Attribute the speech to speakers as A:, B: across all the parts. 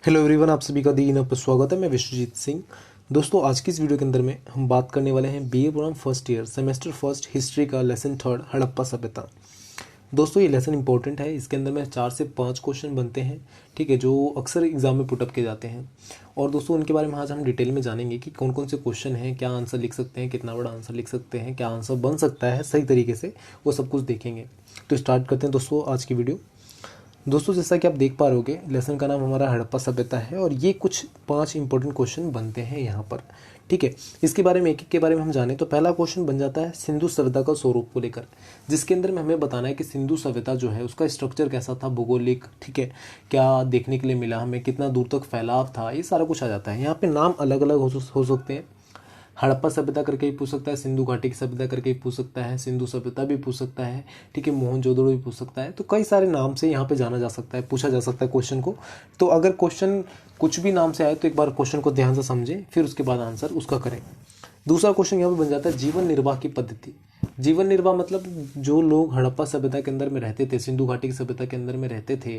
A: Hello everyone, आप सभी का दी इन पर स्वागत है। मैं विश्वजीत सिंह। दोस्तों, आज की इस वीडियो के अंदर में हम बात करने वाले हैं BA programme first year semester first history का लेसन थर्ड हड़प्पा सभ्यता। दोस्तों, ये लेसन इंपॉर्टेंट है। इसके अंदर में 4 से 5 क्वेश्चन बनते हैं, ठीक है, जो अक्सर एग्जाम में पुटअप किए जाते हैं। और दोस्तों, उनके बारे में आज हम डिटेल में जानेंगे कि कौन कौन से क्वेश्चन हैं, क्या आंसर लिख सकते हैं, कितना बड़ा आंसर लिख सकते हैं, क्या आंसर बन सकता है सही तरीके से, वो सब कुछ देखेंगे। तो स्टार्ट करते हैं दोस्तों आज की वीडियो। दोस्तों, जैसा कि आप देख पा रहोगे, लेसन का नाम हमारा हड़प्पा सभ्यता है और ये कुछ 5 इंपॉर्टेंट क्वेश्चन बनते हैं यहाँ पर, ठीक है। इसके बारे में एक एक के बारे में हम जाने तो पहला क्वेश्चन बन जाता है सिंधु सभ्यता का स्वरूप को लेकर, जिसके अंदर में हमें बताना है कि सिंधु सभ्यता जो है उसका स्ट्रक्चर कैसा था, भौगोलिक, ठीक है, क्या देखने के लिए मिला हमें, कितना दूर तक फैलाव था, ये सारा कुछ आ जाता है। यहाँ पे नाम अलग अलग हो सकते हैं। हड़प्पा सभ्यता करके भी पूछ सकता है, सिंधु घाटी की सभ्यता करके भी पूछ सकता है, सिंधु सभ्यता भी पूछ सकता है, ठीक है, मोहनजोदड़ो भी पूछ सकता है। तो कई सारे नाम से यहाँ पे जाना जा सकता है, पूछा जा सकता है क्वेश्चन को। तो अगर क्वेश्चन कुछ भी नाम से आए तो एक बार क्वेश्चन को ध्यान से समझें, फिर उसके बाद आंसर उसका करें। दूसरा क्वेश्चन यहाँ पे बन जाता है जीवन निर्वाह की पद्धति। जीवन निर्वाह मतलब जो लोग हड़प्पा सभ्यता के अंदर में रहते थे, सिंधु घाटी की सभ्यता के अंदर में रहते थे,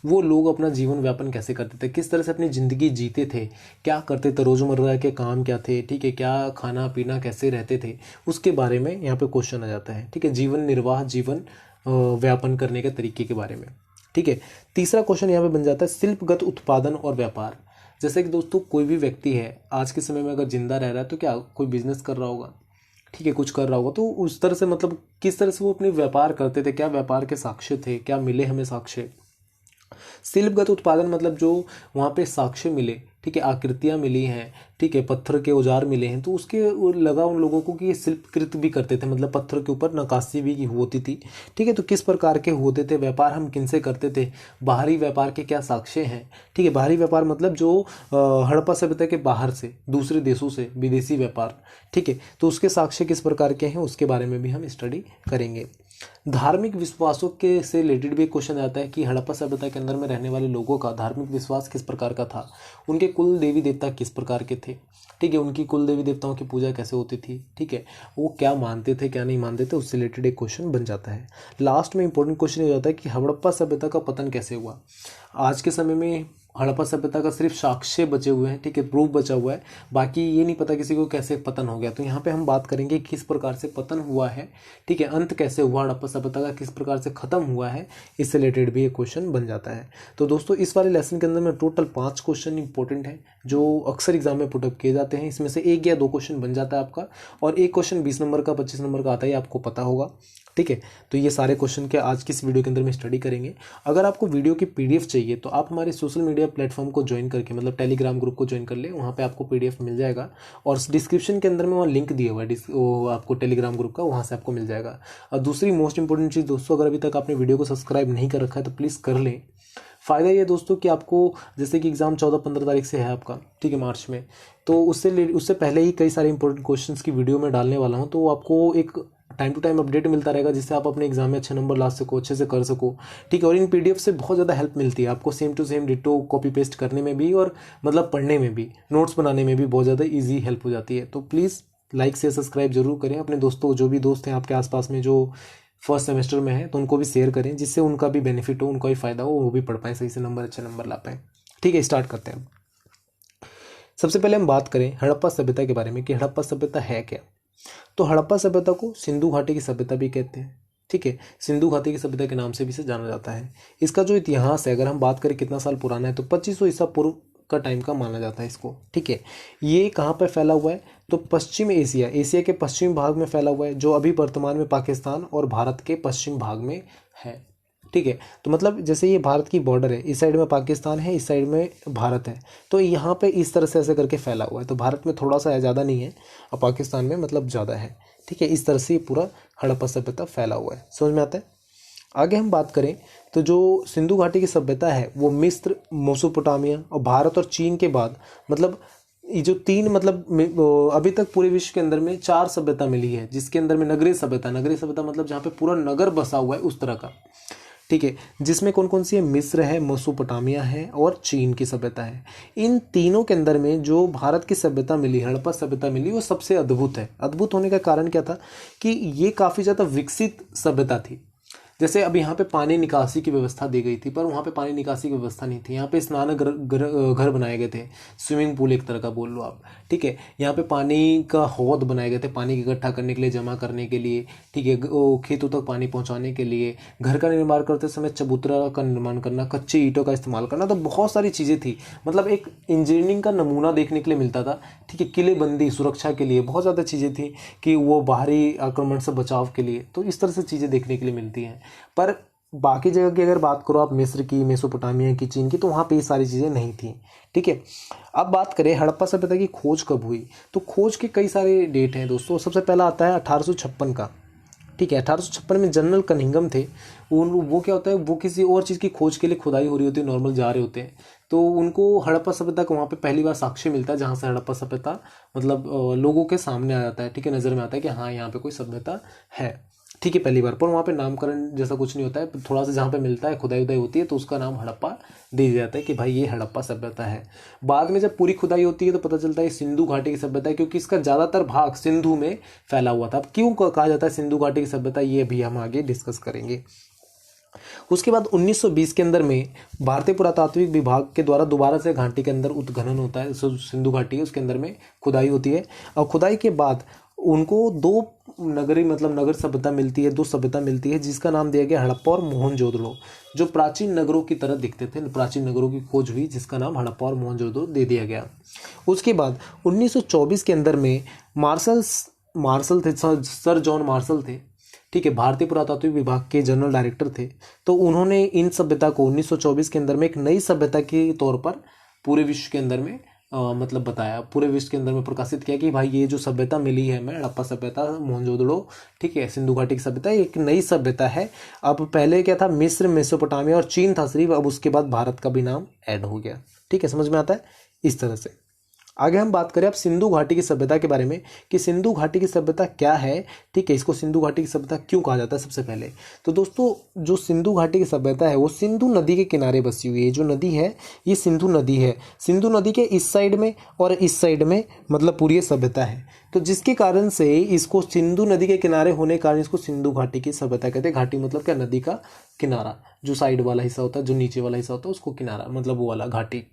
A: वो लोग अपना जीवन व्यापन कैसे करते थे, किस तरह से अपनी ज़िंदगी जीते थे, क्या करते थे, रोज़मर्रा के काम क्या थे, ठीक है, क्या खाना पीना कैसे रहते थे, उसके बारे में यहाँ पे क्वेश्चन आ जाता है, ठीक है। जीवन निर्वाह, जीवन व्यापन करने के तरीके के बारे में, ठीक है। तीसरा क्वेश्चन यहाँ पे बन जाता है शिल्पगत उत्पादन और व्यापार। जैसे कि दोस्तों, कोई भी व्यक्ति है आज के समय में अगर जिंदा रह रहा है तो क्या कोई बिजनेस कर रहा होगा, ठीक है, कुछ कर रहा होगा, तो उस तरह से मतलब किस तरह से वो अपने व्यापार करते थे, क्या व्यापार के साक्ष्य थे, क्या मिले हमें साक्ष्य। शिल्पगत उत्पादन मतलब जो वहाँ पे साक्ष्य मिले, ठीक है, आकृतियाँ मिली हैं, ठीक है, पत्थर के औजार मिले हैं, तो उसके लगा उन लोगों को कि ये शिल्पकृत भी करते थे, मतलब पत्थर के ऊपर नक्काशी भी होती थी, ठीक है। तो किस प्रकार के होते थे, व्यापार हम किनसे करते थे, बाहरी व्यापार के क्या साक्ष्य हैं, ठीक है। बाहरी व्यापार मतलब जो हड़प्पा सभ्यता के बाहर से, दूसरे देशों से विदेशी व्यापार, ठीक है, तो उसके साक्ष्य किस प्रकार के हैं उसके बारे में भी हम स्टडी करेंगे। धार्मिक विश्वासों के से रिलेटेड भी एक क्वेश्चन आता है कि हड़प्पा सभ्यता के अंदर में रहने वाले लोगों का धार्मिक विश्वास किस प्रकार का था, उनके कुल देवी देवता किस प्रकार के थे, ठीक है, उनकी कुल देवी देवताओं की पूजा कैसे होती थी, ठीक है, वो क्या मानते थे क्या नहीं मानते थे, उससे रिलेटेड एक क्वेश्चन बन जाता है। लास्ट में इंपॉर्टेंट क्वेश्चन ये होता है कि हड़प्पा सभ्यता का पतन कैसे हुआ। आज के समय में हड़प्पा सभ्यता का सिर्फ साक्ष्य बचे हुए हैं, ठीक है, प्रूफ बचा हुआ है, बाकी ये नहीं पता किसी को कैसे पतन हो गया। तो यहाँ पे हम बात करेंगे किस प्रकार से पतन हुआ है, ठीक है, अंत कैसे हुआ हड़प्पा सभ्यता का, किस प्रकार से खत्म हुआ है, इससे रिलेटेड भी एक क्वेश्चन बन जाता है। तो दोस्तों, इस वाले लेसन के अंदर में टोटल 5 क्वेश्चन इंपॉर्टेंट है जो अक्सर एग्जाम में पुटअप किए जाते हैं। इसमें से 1 या 2 क्वेश्चन बन जाता है आपका, और एक क्वेश्चन 20 नंबर का 25 नंबर का आता है, आपको पता होगा, ठीक है। तो ये सारे क्वेश्चन के आज की इस वीडियो के अंदर में स्टडी करेंगे। अगर आपको वीडियो की पीडीएफ चाहिए तो आप हमारे सोशल मीडिया प्लेटफॉर्म को ज्वाइन करके, मतलब टेलीग्राम ग्रुप को ज्वाइन कर ले, वहाँ पे आपको पीडीएफ मिल जाएगा, और डिस्क्रिप्शन के अंदर में वहाँ लिंक दिया हुआ है वो आपको टेलीग्राम ग्रुप का, वहाँ से आपको मिल जाएगा। और दूसरी मोस्ट इंपॉर्टेंट चीज़ दोस्तों, अगर अभी तक आपने वीडियो को सब्सक्राइब नहीं कर रखा है तो प्लीज़ कर लें। फ़ायदा ये दोस्तों कि आपको, जैसे कि एग्ज़ाम 14-15 तारीख से है आपका, ठीक है, मार्च में, तो उससे पहले ही कई सारे इंपॉर्टेंट क्वेश्चंस की वीडियो में डालने वाला हूँ, तो आपको एक टाइम टू टाइम अपडेट मिलता रहेगा, जिससे आप अपने एग्जाम में अच्छे नंबर ला सको, अच्छे से कर सको, ठीक है। और इन पीडीएफ से बहुत ज़्यादा हेल्प मिलती है आपको, same to same ditto copy paste करने में भी, और मतलब पढ़ने में भी, नोट्स बनाने में भी बहुत ज़्यादा ईजी हेल्प हो जाती है। तो प्लीज़ लाइक से सब्सक्राइब जरूर करें। अपने दोस्तों, जो भी दोस्त हैं आपके आसपास में जो फर्स्ट सेमेस्टर में है, तो उनको भी शेयर करें, जिससे उनका भी बेनिफिट हो, उनका भी फ़ायदा हो, वो भी पढ़ पाएँ सही से, नंबर अच्छे नंबर ला पाएँ, ठीक है। स्टार्ट करते हैं। सबसे पहले हम बात करें हड़प्पा सभ्यता के बारे में कि हड़प्पा सभ्यता है क्या। तो हड़प्पा सभ्यता को सिंधु घाटी की सभ्यता भी कहते हैं, ठीक है, सिंधु घाटी की सभ्यता के नाम से भी इसे जाना जाता है। इसका जो इतिहास है, अगर हम बात करें कितना साल पुराना है, तो 2500 ईसा पूर्व का टाइम का माना जाता है इसको, ठीक है। ये कहाँ पर फैला हुआ है, तो पश्चिम एशिया, एशिया के पश्चिमी भाग में फैला हुआ है, जो अभी वर्तमान में पाकिस्तान और भारत के पश्चिम भाग में है, ठीक है। तो मतलब जैसे ये भारत की बॉर्डर है, इस साइड में पाकिस्तान है, इस साइड में भारत है, तो यहाँ पे इस तरह से ऐसे करके फैला हुआ है। तो भारत में थोड़ा सा है, ज़्यादा नहीं है, और पाकिस्तान में मतलब ज़्यादा है, ठीक है। इस तरह से पूरा हड़प्पा सभ्यता फैला हुआ है, समझ में आता है। आगे हम बात करें तो जो सिंधु घाटी की सभ्यता है वो मिस्र, मेसोपोटामिया और भारत और चीन के बाद, मतलब ये जो 3, मतलब अभी तक पूरे विश्व के अंदर में 4 सभ्यता मिली है, जिसके अंदर में नगरीय सभ्यता मतलब जहाँ पे पूरा नगर बसा हुआ है उस तरह का, ठीक है, जिसमें कौन कौन सी है, मिस्र है, मेसोपोटामिया है और चीन की सभ्यता है। इन तीनों के अंदर में जो भारत की सभ्यता मिली, हड़प्पा सभ्यता मिली, वो सबसे अद्भुत है। अद्भुत होने का कारण क्या था कि ये काफ़ी ज़्यादा विकसित सभ्यता थी। जैसे अब यहाँ पे पानी निकासी की व्यवस्था दी गई थी, पर वहाँ पे पानी निकासी की व्यवस्था नहीं थी। यहाँ पे स्नान घर बनाए गए थे, स्विमिंग पूल एक तरह का बोल लो आप, ठीक है। यहाँ पे पानी का हौद बनाए गए थे, पानी इकट्ठा करने के लिए, जमा करने के लिए, ठीक है, वो खेतों तक पानी पहुँचाने के लिए। घर का निर्माण करते समय चबूतरा का निर्माण करना, कच्चे ईंटों का इस्तेमाल करना, तो बहुत सारी चीज़ें थी। मतलब एक इंजीनियरिंग का नमूना देखने के लिए मिलता था, ठीक है। किलेबंदी, सुरक्षा के लिए बहुत ज़्यादा चीज़ें थी कि वो बाहरी आक्रमण से बचाव के लिए, तो इस तरह से चीज़ें देखने के लिए मिलती हैं। पर बाकी जगह की अगर बात करो आप, मिस्र की, मेसोपोटामिया की, चीन की, तो वहाँ पे ये सारी चीज़ें नहीं थी, ठीक है। अब बात करें हड़प्पा सभ्यता की खोज कब हुई, तो खोज के कई सारे डेट हैं दोस्तों। सबसे पहला आता है 1856 का, ठीक है। 1856 में जनरल कनिंघम थे। वो क्या होता है, वो किसी और चीज़ की खोज के लिए खुदाई हो रही होती है, नॉर्मल जा रहे होते हैं, तो उनको हड़प्पा सभ्यता का वहाँ पे पहली बार साक्ष्य मिलता है, जहाँ से हड़प्पा सभ्यता मतलब लोगों के सामने आ जाता है, ठीक है, नज़र में आता है कि हाँ यहाँ पे कोई सभ्यता है, ठीक है, पहली बार। पर वहाँ पे नामकरण जैसा कुछ नहीं होता है, थोड़ा सा जहाँ पे मिलता है, खुदाई उदाई होती है, तो उसका नाम हड़प्पा दे दिया जाता है कि भाई ये हड़प्पा सभ्यता है। बाद में जब पूरी खुदाई होती है तो पता चलता है सिंधु घाटी की सभ्यता है, क्योंकि इसका ज़्यादातर भाग सिंधु में फैला हुआ था। अब क्यों कहा जाता है सिंधु घाटी की सभ्यता, ये भी हम आगे डिस्कस करेंगे। उसके बाद 1920 के अंदर में भारतीय पुरातात्विक विभाग के द्वारा दोबारा से घाटी के अंदर उत्खनन होता है, सिंधु घाटी है उसके अंदर में खुदाई होती है, और खुदाई के बाद उनको दो नगरी मतलब नगर सभ्यता मिलती है, दो सभ्यता मिलती है, जिसका नाम दिया गया हड़प्पा और मोहनजोदड़ो, जो प्राचीन नगरों की तरह दिखते थे। प्राचीन नगरों की खोज हुई, जिसका नाम हड़प्पा और मोहनजोदड़ो दे दिया गया। उसके बाद 1924 के अंदर में मार्शल थे, सर जॉन मार्शल थे, ठीक है, भारतीय पुरातात्विक विभाग के जनरल डायरेक्टर थे। तो उन्होंने इन सभ्यता को 1924 के अंदर में एक नई सभ्यता के तौर पर पूरे विश्व के अंदर में मतलब बताया, पूरे विश्व के अंदर में प्रकाशित किया कि भाई ये जो सभ्यता मिली है हमें, हड़प्पा सभ्यता, मोहनजोदड़ो, ठीक है, सिंधु घाटी की सभ्यता, एक नई सभ्यता है। अब पहले क्या था, मिस्र, मेसोपोटामिया और चीन था सिर्फ, अब उसके बाद भारत का भी नाम ऐड हो गया, ठीक है, समझ में आता है इस तरह से। आगे हम बात करें अब सिंधु घाटी की सभ्यता के बारे में कि सिंधु घाटी की सभ्यता क्या है, ठीक है, इसको सिंधु घाटी की सभ्यता क्यों कहा जाता है। सबसे पहले तो दोस्तों जो सिंधु घाटी की सभ्यता है वो सिंधु नदी के किनारे बसी हुई है। जो नदी है ये सिंधु नदी है, सिंधु नदी के इस साइड में और इस साइड में मतलब पूरी ये सभ्यता है, तो जिसके कारण से इसको सिंधु नदी के किनारे होने के कारण इसको सिंधु घाटी की सभ्यता कहते हैं। घाटी मतलब क्या, नदी का किनारा, जो साइड वाला हिस्सा होता है, जो नीचे वाला हिस्सा होता है उसको किनारा मतलब वो वाला घाटी।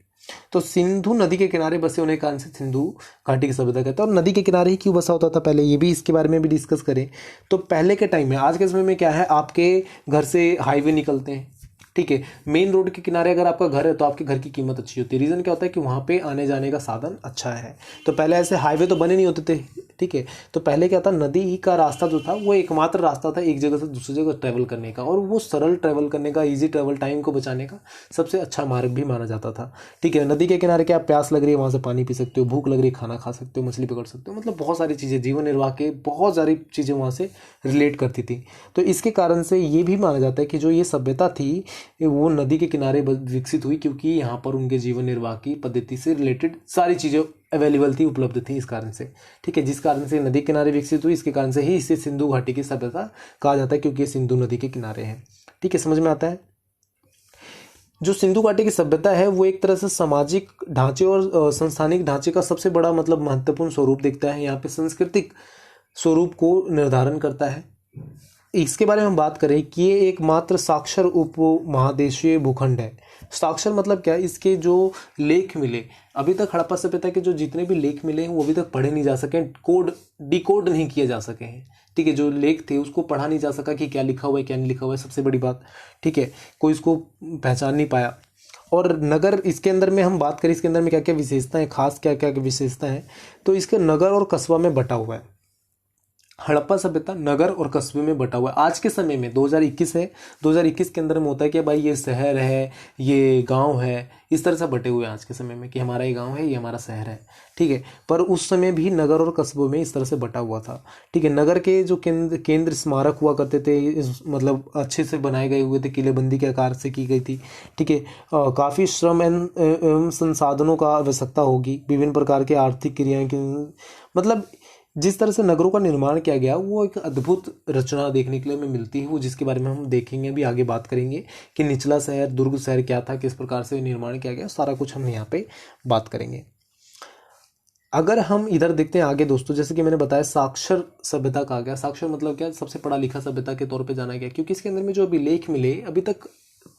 A: तो सिंधु नदी के किनारे बसे होने के कारण से सिंधु घाटी की सभ्यता कहते हैं। और नदी के किनारे ही क्यों बसा होता था पहले, ये भी इसके बारे में भी डिस्कस करें। तो पहले के टाइम में, आज के समय में क्या है, आपके घर से हाईवे निकलते हैं, ठीक है, मेन रोड के किनारे अगर आपका घर है तो आपके घर की कीमत अच्छी होती है। रीज़न क्या होता है कि वहाँ पे आने जाने का साधन अच्छा है। तो पहले ऐसे हाईवे तो बने नहीं होते थे, ठीक है, तो पहले क्या था, नदी का रास्ता जो था वो एकमात्र रास्ता था एक जगह से दूसरी जगह ट्रैवल करने का, और वो सरल ट्रैवल करने का, ईजी ट्रैवल, टाइम को बचाने का सबसे अच्छा मार्ग भी माना जाता था, ठीक है। नदी के किनारे क्या, प्यास लग रही है वहाँ से पानी पी सकते हो, भूख लग रही है खाना खा सकते हो, मछली पकड़ सकते हो, मतलब बहुत सारी चीज़ें, जीवन निर्वाह के बहुत सारी चीज़ें वहाँ से रिलेट करती थी। तो इसके कारण से ये भी माना जाता है कि जो ये सभ्यता थी वो नदी के किनारे विकसित हुई, क्योंकि यहाँ पर उनके जीवन निर्वाह की पद्धति से रिलेटेड सारी चीज़ें अवेलेबल थी, उपलब्ध थी, इस कारण से, ठीक है, जिस कारण से नदी किनारे विकसित हुई, इसके कारण से ही इसे सिंधु घाटी की सभ्यता कहा जाता है, क्योंकि ये सिंधु नदी के किनारे है, ठीक है, समझ में आता है। जो सिंधु घाटी की सभ्यता है वो एक तरह से सामाजिक ढांचे और संस्थानिक ढांचे का सबसे बड़ा मतलब महत्वपूर्ण स्वरूप दिखता है। यहाँ पे सांस्कृतिक स्वरूप को निर्धारण करता है। इसके बारे में हम बात करें कि ये एकमात्र साक्षर उपमहादेशीय भूखंड है। साक्षर मतलब क्या, इसके जो लेख मिले, अभी तक हड़प्पा सभ्यता के जो जितने भी लेख मिले हैं वो अभी तक पढ़े नहीं जा सके, डिकोड नहीं किए जा सके हैं, ठीक है, जो लेख थे उसको पढ़ा नहीं जा सका कि क्या लिखा हुआ है क्या नहीं लिखा हुआ है, सबसे बड़ी बात, ठीक है, कोई इसको पहचान नहीं पाया। और नगर, इसके अंदर में हम बात करें इसके अंदर में क्या क्या विशेषताएं, खास क्या क्या विशेषता है, तो इसके नगर और कस्बा में बटा हुआ है। हड़प्पा सभ्यता नगर और कस्बे में बटा हुआ है। आज के समय में 2021 है, 2021 के अंदर में होता है कि भाई ये शहर है, ये गांव है, इस तरह से बटे हुए हैं आज के समय में कि हमारा ये गांव है, ये हमारा शहर है, ठीक है। पर उस समय भी नगर और कस्बों में इस तरह से बटा हुआ था, ठीक है। नगर के जो केंद्र स्मारक हुआ करते थे, मतलब अच्छे से बनाए गए हुए थे, किलेबंदी के आकार से की गई थी, ठीक है। काफ़ी श्रम एवं संसाधनों का आवश्यकता होगी, विभिन्न प्रकार के आर्थिक क्रियाएं की, मतलब जिस तरह से नगरों का निर्माण किया गया वो एक अद्भुत रचना देखने के लिए हमें मिलती है, वो जिसके बारे में हम देखेंगे, अभी आगे बात करेंगे कि निचला शहर, दुर्ग शहर क्या था, किस प्रकार से निर्माण किया गया, सारा कुछ हम यहाँ पे बात करेंगे। अगर हम इधर देखते हैं आगे दोस्तों, जैसे कि मैंने बताया साक्षर सभ्यता कहा गया। साक्षर मतलब क्या, सबसे पढ़ा लिखा सभ्यता के तौर पे जाना गया, क्योंकि इसके अंदर में जो अभिलेख मिले अभी तक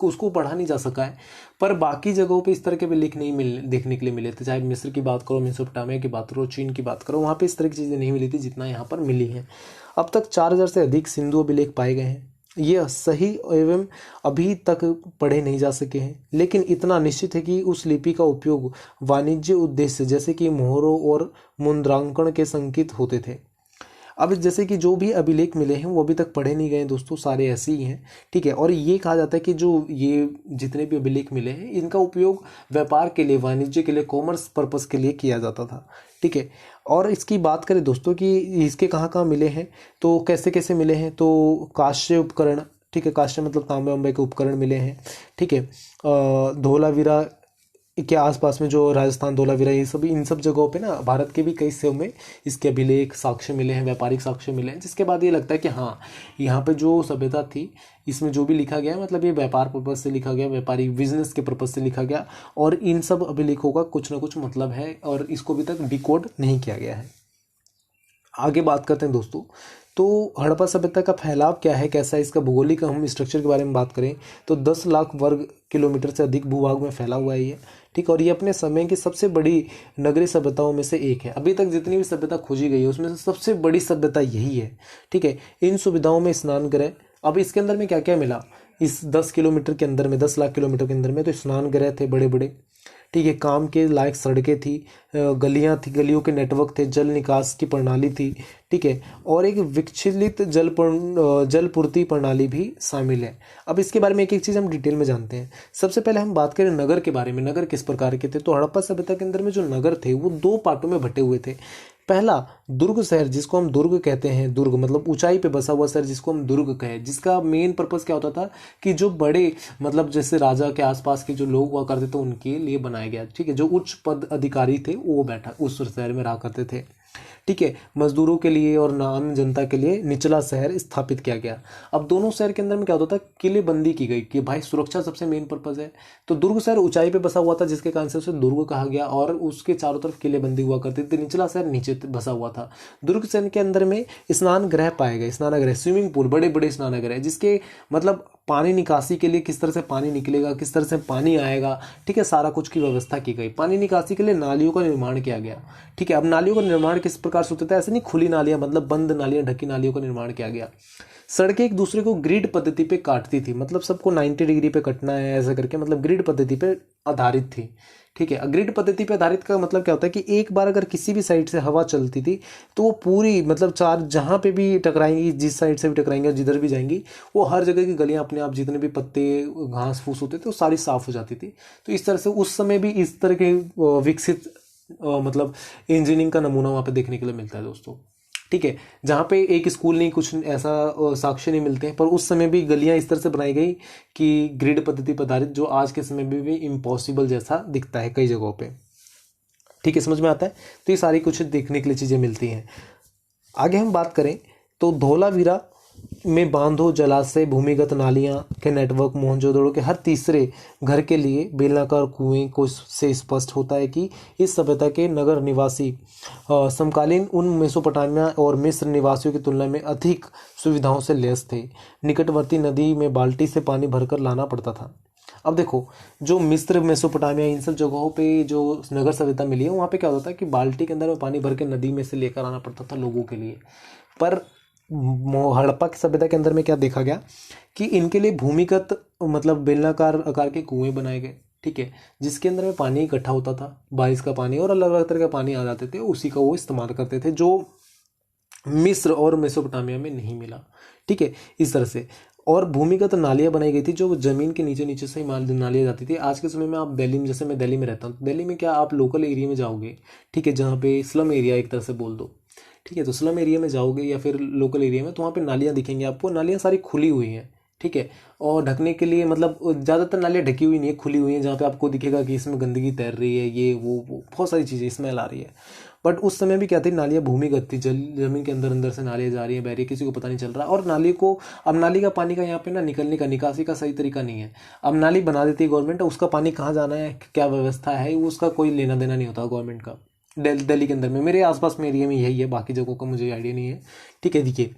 A: उसको पढ़ा नहीं जा सका है, पर बाकी जगहों पे इस तरह के अभिलेख नहीं मिल देखने के लिए मिले थे। चाहे मिस्र की बात करो, मेसोपोटामिया की बात करो, चीन की बात करो, वहाँ पे इस तरह की चीज़ें नहीं मिली थी जितना यहाँ पर मिली हैं। अब तक 4000 से अधिक सिंधु अभिलेख पाए गए हैं। ये सही एवं अभी तक पढ़े नहीं जा सके हैं, लेकिन इतना निश्चित है कि उस लिपि का उपयोग वाणिज्य उद्देश्य जैसे कि मोहरों और मुद्रांकन के संकेत होते थे। अब जैसे कि जो भी अभिलेख मिले हैं वो अभी तक पढ़े नहीं गए दोस्तों, सारे ऐसे ही हैं, ठीक है। और ये कहा जाता है कि जो ये जितने भी अभिलेख मिले हैं इनका उपयोग व्यापार के लिए, वाणिज्य के लिए, कॉमर्स पर्पस के लिए किया जाता था, ठीक है। और इसकी बात करें दोस्तों कि इसके कहाँ कहाँ मिले हैं, तो कैसे कैसे मिले हैं, तो कांस्य उपकरण, ठीक है, कांस्य मतलब तांबे वांबे के उपकरण मिले हैं, ठीक है। धोलावीरा के आसपास में जो राजस्थान, धोलावीरा, ये सब, इन सब जगहों पे ना भारत के भी कई हिस्सों में इसके अभिलेख साक्ष्य मिले हैं, व्यापारिक साक्ष्य मिले हैं, जिसके बाद ये लगता है कि हाँ यहाँ पे जो सभ्यता थी इसमें जो भी लिखा गया है मतलब ये व्यापार पर्पज से लिखा गया, व्यापारिक बिजनेस के पर्पज से लिखा गया, और इन सब अभिलेखों का कुछ ना कुछ मतलब है और इसको अभी तक डिकोड नहीं किया गया है। आगे बात करते हैं दोस्तों, तो हड़प्पा सभ्यता का फैलाव क्या है, कैसा है, इसका भौगोलिक हम स्ट्रक्चर के बारे में बात करें तो 10 लाख वर्ग किलोमीटर से अधिक भूभाग में फैला हुआ है ये, ठीक। और ये अपने समय की सबसे बड़ी नगरीय सभ्यताओं में से एक है। अभी तक जितनी भी सभ्यता खोजी गई है उसमें से सबसे बड़ी सभ्यता यही है, ठीक है। इन सुविधाओं में स्नान गृह, अब इसके अंदर में क्या क्या मिला, इस 10 किलोमीटर के अंदर में, 10 लाख किलोमीटर के अंदर में, तो स्नान गृह थे बड़े बड़े, ठीक है, काम के लायक सड़कें थी, गलियां थी, गलियों के नेटवर्क थे, जल निकास की प्रणाली थी, ठीक है, और एक विकसित जलपूर्ति प्रणाली भी शामिल है। अब इसके बारे में एक एक चीज़ हम डिटेल में जानते हैं। सबसे पहले हम बात करें नगर के बारे में, नगर किस प्रकार के थे, तो हड़प्पा सभ्यता के अंदर में जो नगर थे वो 2 पार्टों में बटे हुए थे। पहला दुर्ग शहर, जिसको हम दुर्ग कहते हैं, दुर्ग मतलब ऊंचाई पे बसा हुआ शहर जिसको हम दुर्ग कहें, जिसका मेन पर्पस क्या होता था कि जो बड़े मतलब जैसे राजा के आसपास के जो लोग हुआ करते थे उनके लिए बनाया गया, ठीक है, जो उच्च पद अधिकारी थे वो बैठा उस शहर में रहा करते थे, ठीक है। मजदूरों के लिए और आम जनता के लिए निचला शहर स्थापित किया गया। अब दोनों शहर के अंदर में क्या होता था, किलेबंदी की गई कि भाई सुरक्षा सबसे मेन पर्पज है, तो दुर्ग शहर ऊंचाई पे बसा हुआ था जिसके कारण से उसे दुर्ग कहा गया, और उसके चारों तरफ किलेबंदी हुआ करती थी। निचला शहर नीचे बसा हुआ था। दुर्ग शहर के अंदर में स्नान गृह पाए गए, स्नानगृह, स्विमिंग पूल, बड़े बड़े स्नानगृह, जिसके मतलब पानी निकासी के लिए किस तरह से पानी निकलेगा, किस तरह से पानी आएगा, ठीक है, सारा कुछ की व्यवस्था की गई। पानी निकासी के लिए नालियों का निर्माण किया गया, ठीक है। अब नालियों का निर्माण किस प्रकार से होता था, ऐसे नहीं खुली नालियां, मतलब बंद नालियां, ढकी नालियों का निर्माण किया गया। सड़कें एक दूसरे को ग्रिड पद्धति पे काटती थी, मतलब सबको 90 डिग्री पे कटना है ऐसा करके, मतलब ग्रिड पद्धति पे आधारित थी, ठीक है। ग्रिड पद्धति पे आधारित का मतलब क्या होता है कि एक बार अगर किसी भी साइड से हवा चलती थी तो वो पूरी मतलब चार जहाँ पे भी टकराएंगी, जिस साइड से भी टकराएंगी और जिधर भी जाएंगी, वो हर जगह की गलियां अपने आप, जितने भी पत्ते घास फूस होते थे वो सारी साफ हो जाती थी। तो इस तरह से उस समय भी इस तरह के विकसित मतलब इंजीनियरिंग का नमूना वहाँ पे देखने के लिए मिलता है दोस्तों, ठीक है। जहाँ पे एक स्कूल नहीं, कुछ ऐसा साक्ष्य नहीं मिलते हैं, पर उस समय भी गलियां इस तरह से बनाई गई कि ग्रिड पद्धति पर आधारित, जो आज के समय में भी इम्पॉसिबल जैसा दिखता है कई जगहों पे, ठीक है, समझ में आता है। तो ये सारी कुछ देखने के लिए चीज़ें मिलती हैं। आगे हम बात करें तो धोलावीरा में बांधों, जलाशय, भूमिगत नालियां के नेटवर्क, मोहनजोदड़ो के हर तीसरे घर के लिए बेलनाकार कुएं को से स्पष्ट होता है कि इस सभ्यता के नगर निवासी समकालीन उन मेसोपोटामिया और मिस्र निवासियों की तुलना में अधिक सुविधाओं से लैस थे। निकटवर्ती नदी में बाल्टी से पानी भरकर लाना पड़ता था। अब देखो, जो मिस्र, मेसोपोटामिया, इन सब जगहों पे जो नगर सभ्यता मिली है वहाँ पे क्या होता है कि बाल्टी के अंदर में पानी भर के नदी में से लेकर आना पड़ता था लोगों के लिए। पर हड़प्पा की सभ्यता के अंदर में क्या देखा गया कि इनके लिए भूमिगत मतलब बेलनाकार आकार के कुएं बनाए गए, ठीक है, जिसके अंदर में पानी इकट्ठा होता था, बारिश का पानी और अलग अलग तरह का पानी आ जाते थे, उसी का वो इस्तेमाल करते थे, जो मिस्र और मेसोपोटामिया में नहीं मिला, ठीक है, इस तरह से। और भूमिगत नालियां बनाई गई थी जो जमीन के नीचे नीचे से ही नालियां जाती थी। आज के समय में आप दिल्ली में, जैसे मैं दिल्ली में रहता हूँ, दिल्ली में क्या आप लोकल एरिया में जाओगे, ठीक है, जहाँ पे स्लम एरिया एक तरह से बोल दो, ठीक है, तो स्लम एरिया में जाओगे या फिर लोकल एरिया में, तो वहाँ पे नालियाँ दिखेंगी आपको, नालियाँ सारी खुली हुई हैं, ठीक है, और ढकने के लिए मतलब ज़्यादातर नालियाँ ढकी हुई नहीं है, खुली हुई हैं, जहाँ पे आपको दिखेगा कि इसमें गंदगी तैर रही है, ये वो बहुत सारी चीज़ें, स्मेल आ रही है। बट उस समय भी क्या थी, नालियाँ भूमिगत थी, जमीन के अंदर अंदर से नालियाँ जा रही है, बह रही है, किसी को पता नहीं चल रहा। और नाली को, अब नाली का पानी का यहाँ पे ना निकलने का, निकासी का सही तरीका नहीं है। अब नाली बना देती है गवर्नमेंट, उसका पानी कहाँ जाना है, क्या व्यवस्था है, उसका कोई लेना देना नहीं होता गवर्नमेंट का, दिल्ली के अंदर में, मेरे आसपास में एरिया में यही है, बाकी जगहों का मुझे आइडिया नहीं है। ठीक है, देखिए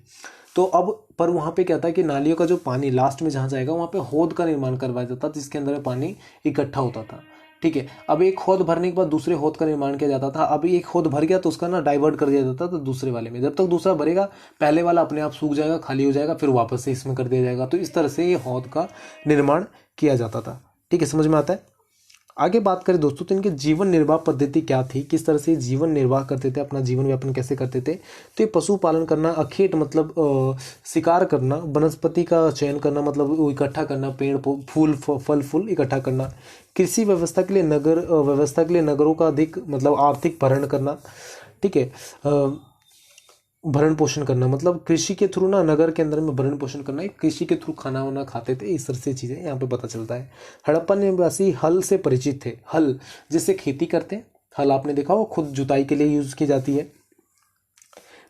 A: तो अब पर वहाँ पे क्या था कि नालियों का जो पानी लास्ट में जहाँ जाएगा वहाँ पे हौद का निर्माण करवाया जाता था, जिसके अंदर पानी इकट्ठा होता था। ठीक है, अब एक हौद भरने के बाद दूसरे हौद का निर्माण किया जाता था। अभी एक हौद भर गया तो उसका ना डाइवर्ट कर दिया जाता था दूसरे वाले में। जब तक दूसरा भरेगा पहले वाला अपने आप सूख जाएगा, खाली हो जाएगा, फिर वापस से इसमें कर दिया जाएगा। तो इस तरह से ये हौद का निर्माण किया जाता था। ठीक है, समझ में आता है। आगे बात करें दोस्तों तो इनके जीवन निर्वाह पद्धति क्या थी, किस तरह से जीवन निर्वाह करते थे, अपना जीवन यापन कैसे करते थे। तो ये पशुपालन करना, अखेट मतलब शिकार करना, वनस्पति का चयन करना मतलब वो इकट्ठा करना, पेड़ फूल फल फूल इकट्ठा करना, कृषि व्यवस्था के लिए नगरों का अधिक मतलब आर्थिक भरण करना। ठीक है, भरण पोषण करना मतलब कृषि के थ्रू ना नगर के अंदर में भरण पोषण करना, कृषि के थ्रू खाना वाना खाते थे। इस तरह से चीज़ें यहाँ पे पता चलता है। हड़प्पा निवासी हल से परिचित थे। हल जिससे खेती करते हैं, हल आपने देखा हो खुद जुताई के लिए यूज़ की जाती है,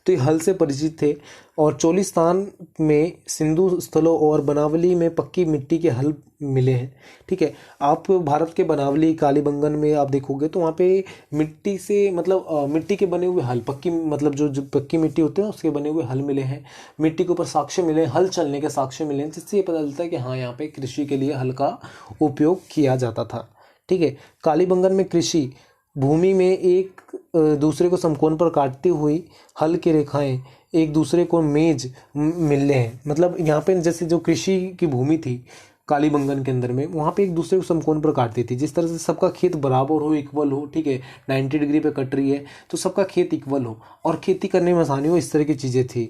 A: तो ये हल से परिचित थे। और चोलिस्तान में सिंधु स्थलों और बनावली में पक्की मिट्टी के हल मिले हैं। ठीक है, आप भारत के बनावली कालीबंगन में आप देखोगे तो वहाँ पे मिट्टी से मतलब मिट्टी के बने हुए हल, पक्की मतलब जो पक्की मिट्टी होती है उसके बने हुए हल मिले हैं। मिट्टी के ऊपर साक्ष्य मिले, हल चलने के साक्ष्य मिले हैं, जिससे ये पता चलता है कि हाँ यहाँ पे कृषि के लिए हल का उपयोग किया जाता था। ठीक है, कालीबंगन में कृषि भूमि में एक दूसरे को समकोण पर काटती हुई हल की रेखाएं एक दूसरे को मेज मिलने हैं। मतलब यहाँ पे जैसे जो कृषि की भूमि थी कालीबंगन के अंदर में, वहाँ पे एक दूसरे को समकोण पर काटती थी, जिस तरह से सबका खेत बराबर हो, इक्वल हो। ठीक है, 90 डिग्री पे कट रही है तो सबका खेत इक्वल हो और खेती करने में आसानी हो, इस तरह की चीज़ें थी।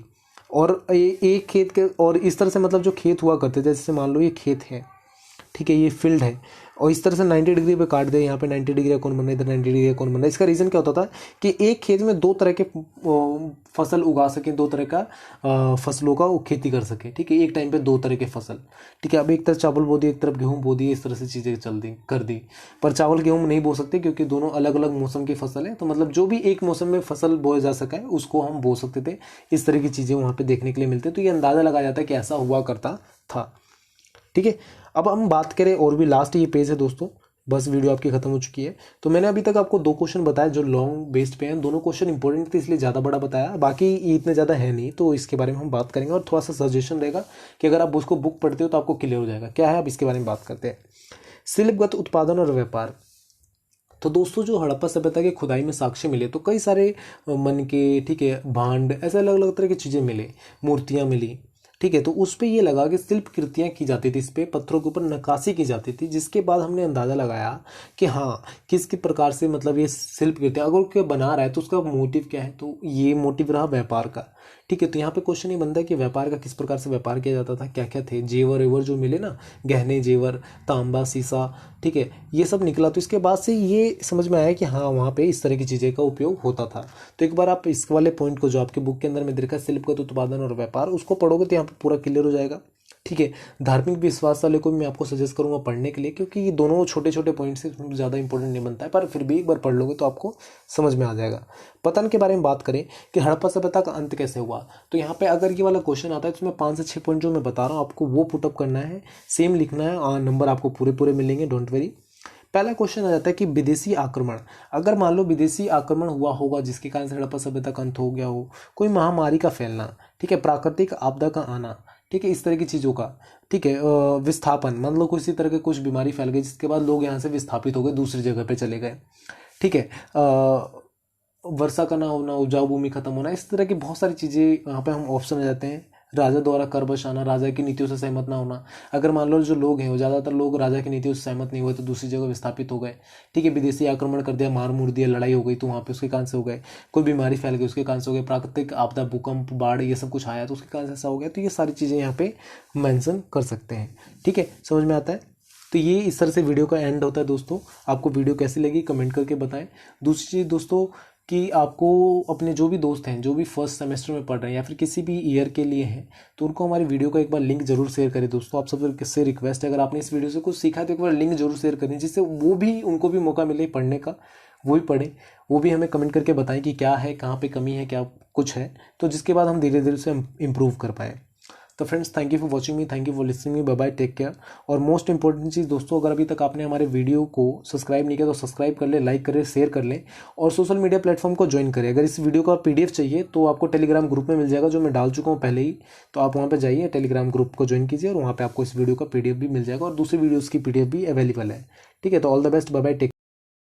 A: और एक खेत के और इस तरह से मतलब जो खेत हुआ करते थे, जैसे मान लो ये खेत है, ठीक है, ये फील्ड है, और इस तरह से 90 डिग्री पे काट दे, यहाँ पे 90 डिग्री का कौन बन रहा है, इधर 90 डिग्री का कौन बन रहा है। इसका रीज़न क्या होता था कि एक खेत में दो तरह के फसल उगा सके, दो तरह का फसलों का खेती कर सके। ठीक है, एक टाइम पे दो तरह के फसल। ठीक है, अब एक तरफ चावल बो दिए, एक तरफ गेहूँ बो दिए, इस तरह से चीज़ें चल दी कर दी। पर चावल गेहूँ नहीं बो सकते क्योंकि दोनों अलग अलग मौसम की फसल है। तो मतलब जो भी एक मौसम में फसल बोया जा सका है उसको हम बो सकते थे। इस तरह की चीज़ें वहाँ पर देखने के लिए मिलती है। तो ये अंदाज़ा लगाया जाता है कि ऐसा हुआ करता था। ठीक है, अब हम बात करें और भी लास्ट ये पेज है दोस्तों, बस वीडियो आपकी खत्म हो चुकी है। तो मैंने अभी तक आपको दो क्वेश्चन बताए जो लॉन्ग बेस्ड पे हैं। दोनों क्वेश्चन इंपॉर्टेंट थे इसलिए ज़्यादा बड़ा बताया, बाकी ये इतने ज़्यादा है नहीं, तो इसके बारे में हम बात करेंगे। और थोड़ा सा सजेशन रहेगा कि अगर आप उसको बुक पढ़ते हो तो आपको क्लियर हो जाएगा क्या है। अब इसके बारे में बात करते हैं, शिल्पगत उत्पादन और व्यापार। तो दोस्तों जो हड़प्पा सभ्यता के खुदाई में साक्ष्य मिले तो कई सारे मन के, ठीक है, भांड, ऐसे अलग अलग तरह की चीज़ें मिले, मूर्तियाँ मिली। ठीक है, तो उस पर ये लगा कि शिल्प कृतियाँ की जाती थी, इस पर पत्थरों के ऊपर नक्काशी की जाती थी, जिसके बाद हमने अंदाज़ा लगाया कि हाँ किस प्रकार से मतलब ये शिल्प कृतियाँ अगर कोई बना रहा है तो उसका मोटिव क्या है। तो ये मोटिव रहा व्यापार का। ठीक है, तो यहाँ पे क्वेश्चन ये बनता है कि व्यापार का किस प्रकार से व्यापार किया जाता था, क्या क्या थे जेवर वेवर जो मिले ना, गहने जेवर, तांबा शीशा, ठीक है, ये सब निकला। तो इसके बाद से ये समझ में आया कि हाँ वहाँ पे इस तरह की चीज़ें का उपयोग होता था। तो एक बार आप इस वाले पॉइंट को जो आपके बुक के अंदर में देखा शिल्पगत उत्पादन और व्यापार, उसको पढ़ोगे तो यहाँ पे पूरा क्लियर हो जाएगा। ठीक है, धार्मिक विश्वास वाले को भी मैं आपको सजेस्ट करूंगा पढ़ने के लिए, क्योंकि ये दोनों छोटे छोटे पॉइंट से ज़्यादा इंपॉर्टेंट नहीं बनता है, पर फिर भी एक बार पढ़ लोगे तो आपको समझ में आ जाएगा। पतन के बारे में बात करें कि हड़प्पा सभ्यता का अंत कैसे हुआ, तो यहाँ पे अगर ये वाला क्वेश्चन आता है तो इसमें 5 से 6 पॉइंट जो मैं बता रहा हूँ आपको वो पुटअप करना है, सेम लिखना है, नंबर आपको पूरे पूरे मिलेंगे, डोंट वेरी। पहला क्वेश्चन आ जाता है कि विदेशी आक्रमण। अगर मान लो विदेशी आक्रमण हुआ होगा जिसके कारण से हड़प्पा सभ्यता का अंत हो गया हो, कोई महामारी का फैलना, ठीक है, प्राकृतिक आपदा का आना, ठीक है, इस तरह की चीज़ों का, ठीक है, विस्थापन, मान लो किसी तरह की कुछ बीमारी फैल गई जिसके बाद लोग यहाँ से विस्थापित हो गए, दूसरी जगह पे चले गए। ठीक है, वर्षा का ना होना, उपजाऊ भूमि खत्म होना, इस तरह की बहुत सारी चीज़ें यहाँ पे हम ऑप्शन आ जाते हैं। राजा द्वारा कर बचाना, राजा की नीतियों से सहमत ना होना। अगर मान लो जो लोग हैं वो ज़्यादातर लोग राजा की नीतियों से सहमत नहीं हुए तो दूसरी जगह विस्थापित हो गए। ठीक है, विदेशी आक्रमण कर दिया, मार मुर दिया, लड़ाई हो गई तो वहाँ पे उसके कारण से हो गए। कोई बीमारी फैल गई उसके कारण से हो गए, प्राकृतिक आपदा, भूकंप, बाढ़, ये सब कुछ आया तो उसके कारण से ऐसा हो गया। तो ये सारी चीज़ें यहाँ पे मेंशन कर सकते हैं। ठीक है, समझ में आता है। तो ये इस तरह से वीडियो का एंड होता है दोस्तों। आपको वीडियो कैसी लगी कमेंट करके बताएं। दूसरी चीज़ दोस्तों कि आपको अपने जो भी दोस्त हैं जो भी फर्स्ट सेमेस्टर में पढ़ रहे हैं या फिर किसी भी ईयर के लिए हैं तो उनको हमारी वीडियो का एक बार लिंक जरूर शेयर करें दोस्तों। आप सब किससे रिक्वेस्ट है, अगर आपने इस वीडियो से कुछ सीखा है तो एक बार लिंक जरूर शेयर करें, जिससे वो भी उनको भी मौका मिले पढ़ने का, वो भी पढ़ें, वो भी हमें कमेंट करके बताएं कि क्या है, कहाँ पे कमी है, क्या कुछ है, तो जिसके बाद हम धीरे धीरे उसे इम्प्रूव कर पाएँ। तो friends, thank you for watching me, thank you for listening me, bye bye, take care. और मोस्ट इंपॉर्टेंट चीज़ दोस्तों, अगर अभी तक आपने हमारे वीडियो को सब्सक्राइब नहीं किया तो सब्सक्राइब कर ले, लाइक करें, शेयर कर लें और सोशल मीडिया प्लेटफॉर्म को ज्वाइन करें। अगर इस वीडियो का PDF चाहिए तो आपको टेलीग्राम ग्रुप में मिल जाएगा, जो मैं डाल चुका हूँ पहले ही। तो आप वहाँ पर जाइए, टेलीग्राम ग्रुप को ज्वाइन कीजिए और वहाँ पर आपको इस वीडियो का PDF भी मिल जाएगा और दूसरी वीडियोज़ की PDF भी अवेलेबल है। ठीक है, तो all the best, bye bye, take